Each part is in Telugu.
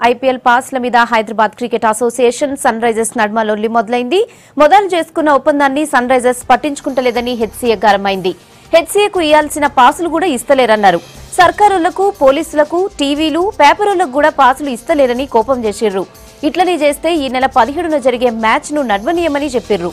ఐపీఎల్ పాస్ల మీద Hyderabad cricket association Sunrisers నడుమ లొల్లి మొదలైంది. మొదలు చేసుకున్న ఒప్పందాన్ని సన్ రైజర్స్ పట్టించుకుంటలేదని హెచ్సీఏ గరమైంది. హెచ్సీఏకు ఇయ్యాల్సిన పాసులు కూడా ఇస్తలేరన్నారు. సర్కారులకు, పోలీసులకు, టీవీలు, పేపరులకు కూడా పాసులు ఇస్తలేరని కోపం చేసిర్రు. ఇట్లనే చేస్తే ఈ నెల 17న జరిగే మ్యాచ్ ను నడవనీయమని చెప్పిర్రు.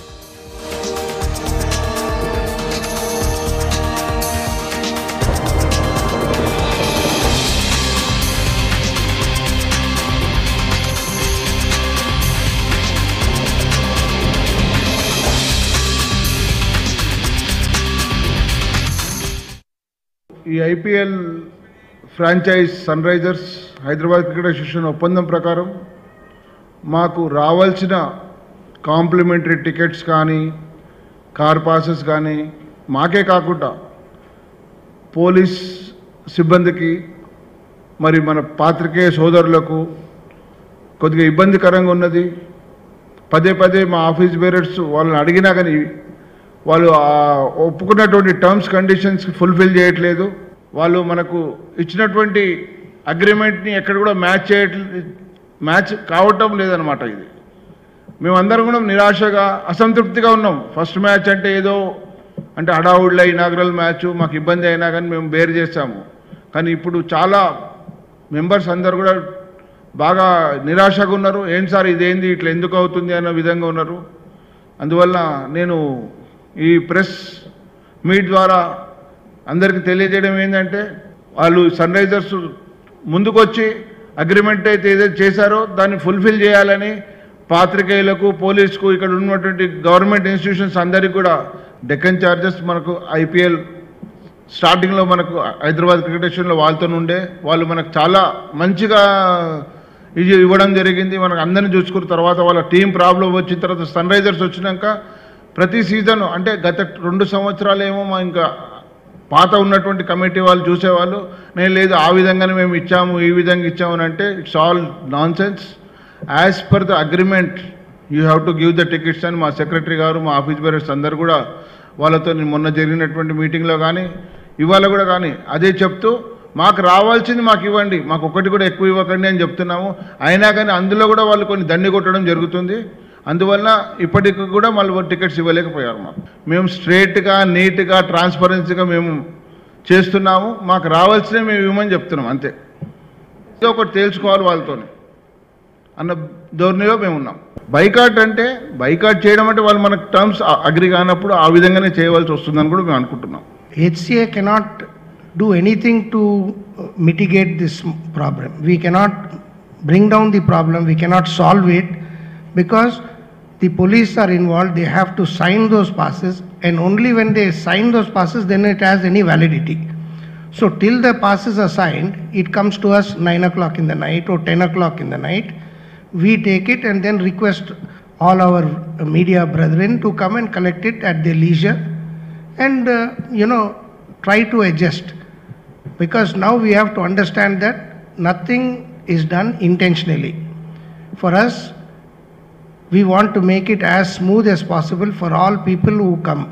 ఈ IPL franchise Sunrisers Hyderabad cricket association ఒప్పందం ప్రకారం మాకు రావాల్సిన కాంప్లిమెంటరీ టికెట్స్ కానీ, కార్ పాసెస్ కానీ మాకే కాకుండా పోలీస్ సిబ్బందికి, మరి మన పాత్రికేయ సోదరులకు కొద్దిగా ఇబ్బందికరంగా ఉన్నది. పదే పదే మా ఆఫీస్ బేరర్స్ వాళ్ళని అడిగినా కానీ వాళ్ళు ఒప్పుకున్నటువంటి టర్మ్స్ కండిషన్స్కి ఫుల్ఫిల్ చేయట్లేదు. వాళ్ళు మనకు ఇచ్చినటువంటి అగ్రిమెంట్ని ఎక్కడ కూడా మ్యాచ్ కావటం లేదనమాట. ఇది మేమందరం కూడా నిరాశగా, అసంతృప్తిగా ఉన్నాం. ఫస్ట్ మ్యాచ్ అంటే ఏదో అంటే హడావుడిలో ఇనాగ్రల్ మ్యాచ్ మాకు ఇబ్బంది అయినా కానీ మేము బేర్ చేస్తాము. కానీ ఇప్పుడు చాలా మెంబర్స్ అందరు కూడా బాగా నిరాశగా ఉన్నారు. ఏంటి సార్ ఇదేంది, ఇట్లా ఎందుకు అవుతుంది అన్న విధంగా ఉన్నారు. అందువల్ల నేను ఈ ప్రెస్ మీట్ ద్వారా అందరికీ తెలియజేయడం ఏంటంటే, వాళ్ళు సన్ రైజర్స్ ముందుకొచ్చి అగ్రిమెంట్ అయితే ఏదైతే చేశారో దాన్ని ఫుల్ఫిల్ చేయాలని పాత్రికేయులకు, పోలీసుకు, ఇక్కడ ఉన్నటువంటి గవర్నమెంట్ ఇన్స్టిట్యూషన్స్ అందరికీ కూడా డెక్కన్ చార్జెస్ మనకు ఐపీఎల్ స్టార్టింగ్లో మనకు హైదరాబాద్ క్రికెట్ అసోసియేషన్లో వాళ్ళతో ఉండే వాళ్ళు మనకు చాలా మంచిగా ఇది ఇవ్వడం జరిగింది. మనకు అందరిని చూసుకున్న తర్వాత వాళ్ళ టీం ప్రాబ్లం వచ్చిన తర్వాత సన్ రైజర్స్ వచ్చినాక ప్రతి సీజన్ అంటే గత 2 సంవత్సరాలేమో మా ఇంకా పాత ఉన్నటువంటి కమిటీ వాళ్ళు చూసేవాళ్ళు, నేను లేదు ఆ విధంగానే మేము ఇచ్చాము, ఈ విధంగా ఇచ్చామని అంటే it's all non sense. As per the agreement you have to give the tickets అని మా సెక్రటరీ గారు, మా ఆఫీస్ బేరర్స్ అందరు కూడా వాళ్ళతో మొన్న జరిగినటువంటి మీటింగ్లో కానీ ఇవాళ కూడా కానీ అదే చెప్తూ మాకు రావాల్సింది మాకు ఇవ్వండి, మాకు ఒకటి కూడా ఎక్కువ ఇవ్వకండి అని చెప్తున్నాము. అయినా కానీ అందులో కూడా వాళ్ళు కొన్ని దండి కొట్టడం జరుగుతుంది. అందువల్ల ఇప్పటికి కూడా మళ్ళీ టికెట్స్ ఇవ్వలేకపోయారు. మేము స్ట్రేట్గా, నీట్గా, ట్రాన్స్పరెన్సీగా మేము చేస్తున్నాము. మాకు రావాల్సినవి మేము ఇవ్వమని చెప్తున్నాం అంతే. ఏదో ఒకటి తేల్చుకోవాలి వాళ్ళతో అన్న ధోరణిలో మేము ఉన్నాం. బైకాట్ అంటే బైకాట్ చేయడం అంటే వాళ్ళు మనకు టర్మ్స్ అగ్రి కానప్పుడు ఆ విధంగానే చేయవలసి వస్తుందని కూడా మేము అనుకుంటున్నాం. HCA cannot do anything to mitigate this problem. We cannot bring down the problem. We cannot solve it because the police are involved. They have to sign those passes, and only when they sign those passes then it has any validity. So till the passes are signed, it comes to us 9 o'clock in the night or 10 o'clock in the night. We take it and then request all our media brethren to come and collect it at their leisure and try to adjust, because now we have to understand that nothing is done intentionally. For us, we want to make it as smooth as possible for all people who come.